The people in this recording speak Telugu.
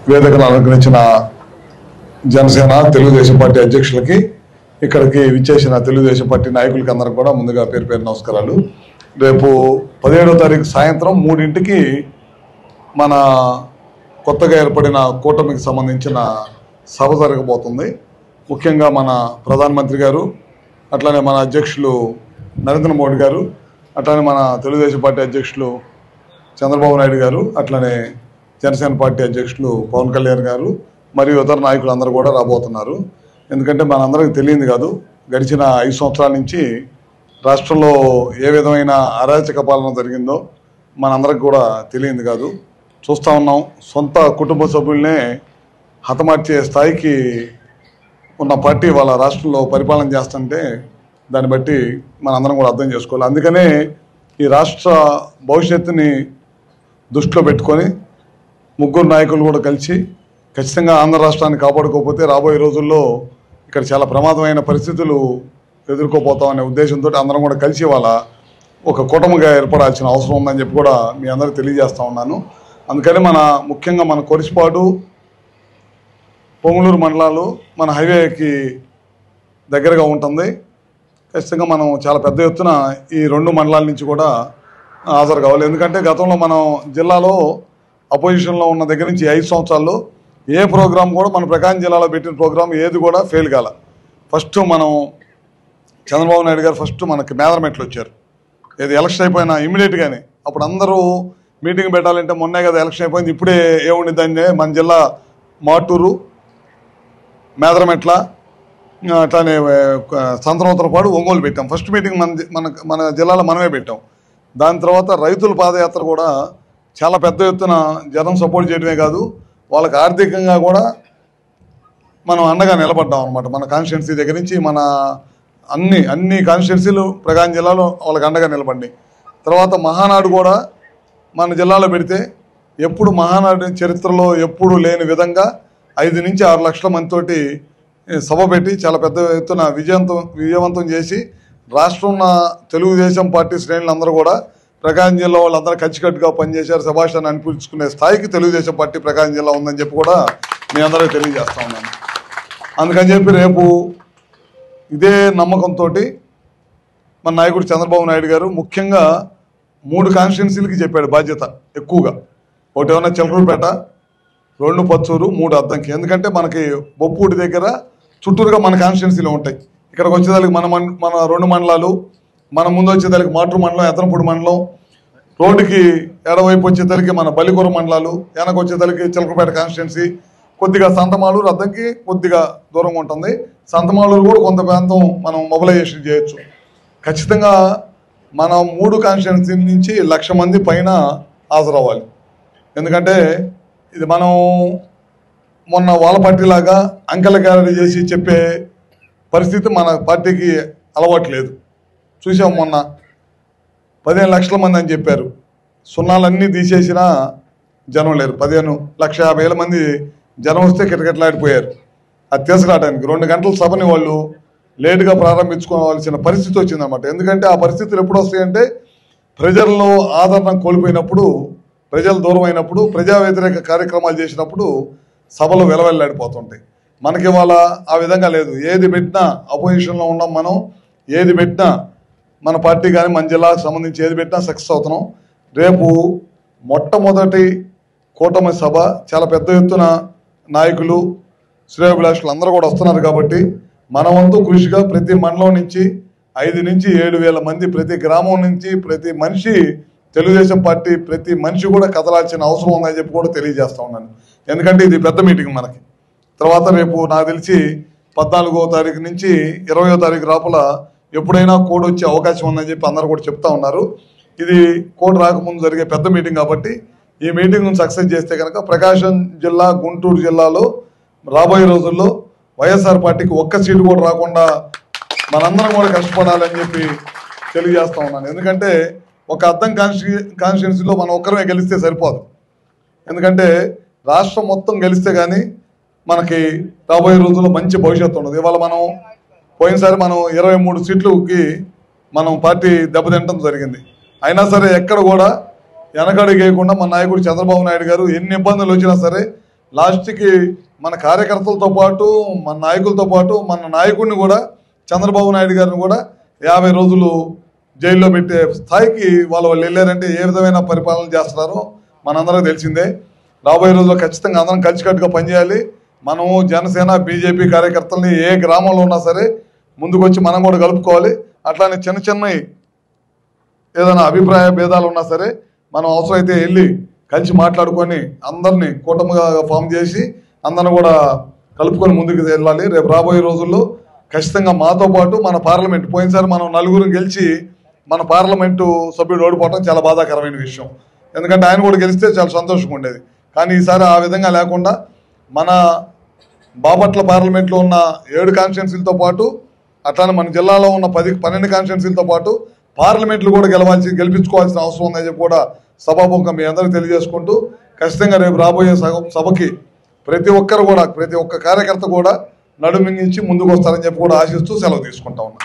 వేదికను అలంకరించిన జనసేన తెలుగుదేశం పార్టీ అధ్యక్షులకి, ఇక్కడికి విచ్చేసిన తెలుగుదేశం పార్టీ నాయకులకి అందరికి కూడా ముందుగా పేరు పేరు నమస్కారాలు. రేపు 17వ తారీఖు సాయంత్రం 3ంటికి మన కొత్తగా ఏర్పడిన కూటమికి సంబంధించిన సభ జరగబోతుంది. ముఖ్యంగా మన ప్రధానమంత్రి గారు, అట్లానే మన అధ్యక్షులు నరేంద్ర మోడీ గారు, అట్లానే మన తెలుగుదేశం పార్టీ అధ్యక్షులు చంద్రబాబు నాయుడు గారు, అట్లనే జనసేన పార్టీ అధ్యక్షులు పవన్ కళ్యాణ్ గారు మరియు ఇతర నాయకులు అందరూ కూడా రాబోతున్నారు. ఎందుకంటే మనందరికీ తెలియదు కాదు, గడిచిన 5 సంవత్సరాల నుంచి రాష్ట్రంలో ఏ విధమైన అరాచక పాలన జరిగిందో మనందరికి కూడా తెలియదు కాదు. చూస్తూ ఉన్నాం, సొంత కుటుంబ సభ్యులనే హతమార్చే స్థాయికి ఉన్న పార్టీ వాళ్ళ రాష్ట్రంలో పరిపాలన చేస్తుంటే దాన్ని బట్టి మనందరం కూడా అర్థం చేసుకోవాలి. అందుకనే ఈ రాష్ట్ర భవిష్యత్తుని దృష్టిలో పెట్టుకొని ముగ్గురు నాయకులు కూడా కలిసి ఖచ్చితంగా ఆంధ్ర రాష్ట్రాన్ని కాపాడుకోకపోతే రాబోయే రోజుల్లో ఇక్కడ చాలా ప్రమాదమైన పరిస్థితులు ఎదుర్కోపోతామనే ఉద్దేశంతో అందరం కూడా కలిసి వాళ్ళ ఒక కూటమిగా ఏర్పడాల్సిన అవసరం ఉందని చెప్పి కూడా మీ అందరికీ తెలియజేస్తూ ఉన్నాను. అందుకని ముఖ్యంగా మన కొరిసిపాడు, పొంగులూరు మండలాలు మన హైవేకి దగ్గరగా ఉంటుంది. ఖచ్చితంగా మనం చాలా పెద్ద ఎత్తున ఈ 2 మండలాల నుంచి కూడా హాజరు కావాలి. ఎందుకంటే గతంలో మనం జిల్లాలో అపోజిషన్లో ఉన్న దగ్గర నుంచి 5 సంవత్సరాల్లో ఏ ప్రోగ్రాం కూడా మన ప్రకాశం జిల్లాలో పెట్టిన ప్రోగ్రాం ఏది కూడా ఫెయిల్ కాల. ఫస్ట్ మనం చంద్రబాబు నాయుడు గారు ఫస్ట్ మనకి మేదరమెట్లు వచ్చారు. ఏది ఎలక్షన్ అయిపోయినా ఇమ్మీడియట్గానే అప్పుడు అందరూ మీటింగ్ పెట్టాలంటే మొన్నే కదా ఎలక్షన్ అయిపోయింది, ఇప్పుడే ఏముండిద్దని మన జిల్లా మాటూరు, మేదరమెట్ల, అట్లానే సంతనోత్తరపాడు, ఒంగోలు పెట్టాం. ఫస్ట్ మీటింగ్ మన జిల్లాలో మనమే పెట్టాం. దాని తర్వాత రైతుల పాదయాత్ర కూడా చాలా పెద్ద ఎత్తున జనం సపోర్ట్ చేయడమే కాదు, వాళ్ళకి ఆర్థికంగా కూడా మనం అండగా నిలబడ్డాం అనమాట. మన కాన్స్టిట్యున్సీ దగ్గర నుంచి మన అన్ని కాన్స్టిట్యున్సీలు ప్రకాశం జిల్లాలో వాళ్ళకి అండగా నిలబడి, తర్వాత మహానాడు కూడా మన జిల్లాలో పెడితే ఎప్పుడు మహానాడు చరిత్రలో ఎప్పుడు లేని విధంగా 5 నుంచి 6 లక్షల మందితోటి సభ పెట్టి చాలా పెద్ద ఎత్తున విజయవంతం చేసి రాష్ట్రంలో తెలుగుదేశం పార్టీ శ్రేణులందరూ కూడా ప్రకాశం జిల్లా వాళ్ళందరూ కలిసికట్టుగా పనిచేశారు, శభాషాన్ని అనిపించుకునే స్థాయికి తెలుగుదేశం పార్టీ ప్రకాశం జిల్లా ఉందని చెప్పి కూడా మీ అందరికీ తెలియజేస్తా ఉన్నాను. అందుకని చెప్పి రేపు ఇదే నమ్మకంతో మన నాయకుడు చంద్రబాబు నాయుడు గారు ముఖ్యంగా 3 కాన్స్టిట్యున్సీలకి చెప్పాడు బాధ్యత ఎక్కువగా. ఒకటి ఏమన్నా చిలకలూరుపేట, 2 పచ్చూరు, 3 అద్దంకి. ఎందుకంటే మనకి బొప్పూడి దగ్గర చుట్టూరుగా మన కాన్స్టిట్యున్సీలు ఉంటాయి. ఇక్కడికి వచ్చేదానికి మన 2 మండలాలు, మన ముందు వచ్చేదానికి మాటూరు మండలం, ఎత్తనపూడి మండలం, రోడ్డుకి ఎడవైపు వచ్చేదానికి మన బలికూర మండలాలు, వెనక వచ్చేదానికి చిలకలపేట కాన్స్టిట్యున్సీ, కొద్దిగా సంతమాలూరు అద్దంకి కొద్దిగా దూరంగా ఉంటుంది. సంతమాలూరు కూడా కొంత ప్రాంతం మనం మొబిలైజేషన్ చేయొచ్చు. ఖచ్చితంగా మనం 3 కాన్స్టిట్యున్సీ నుంచి 1,00,000 మంది పైన హాజరవ్వాలి. ఎందుకంటే ఇది మనం మొన్న వాళ్ళ పార్టీలాగా అంకెల క్యారీ చేసి చెప్పే పరిస్థితి మన పార్టీకి అలవాట్లేదు. చూసాం, మొన్న 15 లక్షల మంది అని చెప్పారు, సున్నాలన్నీ తీసేసినా జనం లేరు. 15,50,000 మంది జనం వస్తే కిటకిటలాడిపోయారు. అది తీసుకురావడానికి 2 గంటల సభని వాళ్ళు లేటుగా ప్రారంభించుకోవాల్సిన పరిస్థితి వచ్చిందన్నమాట. ఎందుకంటే ఆ పరిస్థితులు ఎప్పుడు వస్తాయంటే ప్రజల్లో ఆదరణ కోల్పోయినప్పుడు, ప్రజలు దూరం అయినప్పుడు, ప్రజా వ్యతిరేక కార్యక్రమాలు చేసినప్పుడు సభలు వెలవెల్లాడిపోతుంటాయి. మనకి వాళ్ళ ఆ విధంగా లేదు. ఏది పెట్టినా అపోజిషన్లో ఉన్నాం మనం, ఏది పెట్టినా మన పార్టీ కానీ మన జిల్లాకు సంబంధించి ఏది పెట్టినా సక్సెస్ అవుతున్నాం. రేపు మొట్టమొదటి కూటమి సభ చాలా పెద్ద ఎత్తున నాయకులు, శ్రేయోభిలాషులు అందరూ కూడా వస్తున్నారు. కాబట్టి మన వంతు కృషిగా ప్రతి మండలం నుంచి 5 నుంచి 7,000 మంది, ప్రతి గ్రామం నుంచి ప్రతి మనిషి, తెలుగుదేశం పార్టీ ప్రతి మనిషి కూడా కదలాల్సిన అవసరం ఉందని చెప్పి కూడా తెలియజేస్తూ ఉన్నాను. ఎందుకంటే ఇది పెద్ద మీటింగ్ మనకి. తర్వాత రేపు నాకు తెలిసి 14వ తారీఖు నుంచి 20వ తారీఖు లోపల ఎప్పుడైనా కోడ్ వచ్చే అవకాశం ఉందని చెప్పి అందరూ కూడా చెప్తా ఉన్నారు. ఇది కోడ్ రాకముందు జరిగే పెద్ద మీటింగ్ కాబట్టి ఈ మీటింగ్ను సక్సెస్ చేస్తే కనుక ప్రకాశం జిల్లా, గుంటూరు జిల్లాలో రాబోయే రోజుల్లో వైఎస్ఆర్ పార్టీకి 1 సీటు కూడా రాకుండా మనందరం కూడా కష్టపడాలని చెప్పి తెలియజేస్తూ ఉన్నాను. ఎందుకంటే ఒక అద్దం కాన్స్టిట్యున్సీలో మనం ఒక్కరమే గెలిస్తే సరిపోదు. ఎందుకంటే రాష్ట్రం మొత్తం గెలిస్తే కానీ మనకి రాబోయే రోజుల్లో మంచి భవిష్యత్తు ఉండదు. ఇవాళ మనం పోయినసారి 23 సీట్లకి మనం పార్టీ దెబ్బతింటం జరిగింది. అయినా సరే ఎక్కడ కూడా వెనకడుగు వేయకుండా మన నాయకుడు చంద్రబాబు నాయుడు గారు ఎన్ని ఇబ్బందులు వచ్చినా సరే లాస్ట్కి మన కార్యకర్తలతో పాటు మన నాయకులతో పాటు మన నాయకుడిని కూడా చంద్రబాబు నాయుడు గారిని కూడా 50 రోజులు జైల్లో పెట్టే స్థాయికి వాళ్ళు వెళ్ళారంటే ఏ విధమైన పరిపాలన చేస్తున్నారో మనందరికీ తెలిసిందే. రాబోయే రోజుల్లో ఖచ్చితంగా అందరం కలిసికట్టుగా పనిచేయాలి. మనము జనసేన బీజేపీ కార్యకర్తల్ని ఏ గ్రామంలో ఉన్నా సరే ముందుకొచ్చి మనం కూడా కలుపుకోవాలి. అట్లానే చిన్న చిన్న ఏదైనా అభిప్రాయ భేదాలు ఉన్నా సరే మనం అవసరమైతే వెళ్ళి కలిసి మాట్లాడుకొని అందరినీ కూటమిగా ఫామ్ చేసి అందరిని కూడా కలుపుకొని ముందుకు వెళ్ళాలి. రేపు రాబోయే రోజుల్లో ఖచ్చితంగా మాతో పాటు మన పార్లమెంట్ పోయినసారి మనం 4 గెలిచి మన పార్లమెంటు సభ్యుడు ఓడిపోవడం చాలా బాధాకరమైన విషయం. ఎందుకంటే ఆయన కూడా గెలిస్తే చాలా సంతోషంగా ఉండేది. కానీ ఈసారి ఆ విధంగా లేకుండా మన బాపట్ల పార్లమెంట్లో ఉన్న 7 కాన్స్టిట్యున్సీలతో పాటు అట్లానే మన జిల్లాలో ఉన్న 12 కాన్స్టిట్యున్సీలతో పాటు పార్లమెంట్లు కూడా గెలిపించుకోవాల్సిన అవసరం ఉందని చెప్పి కూడా సభాముఖంగా మీ అందరికీ తెలియజేసుకుంటూ ఖచ్చితంగా రేపు రాబోయే సభకి ప్రతి ఒక్క కార్యకర్త కూడా నడుమించి ముందుకు వస్తారని చెప్పి కూడా ఆశిస్తూ సెలవు తీసుకుంటా ఉన్నా.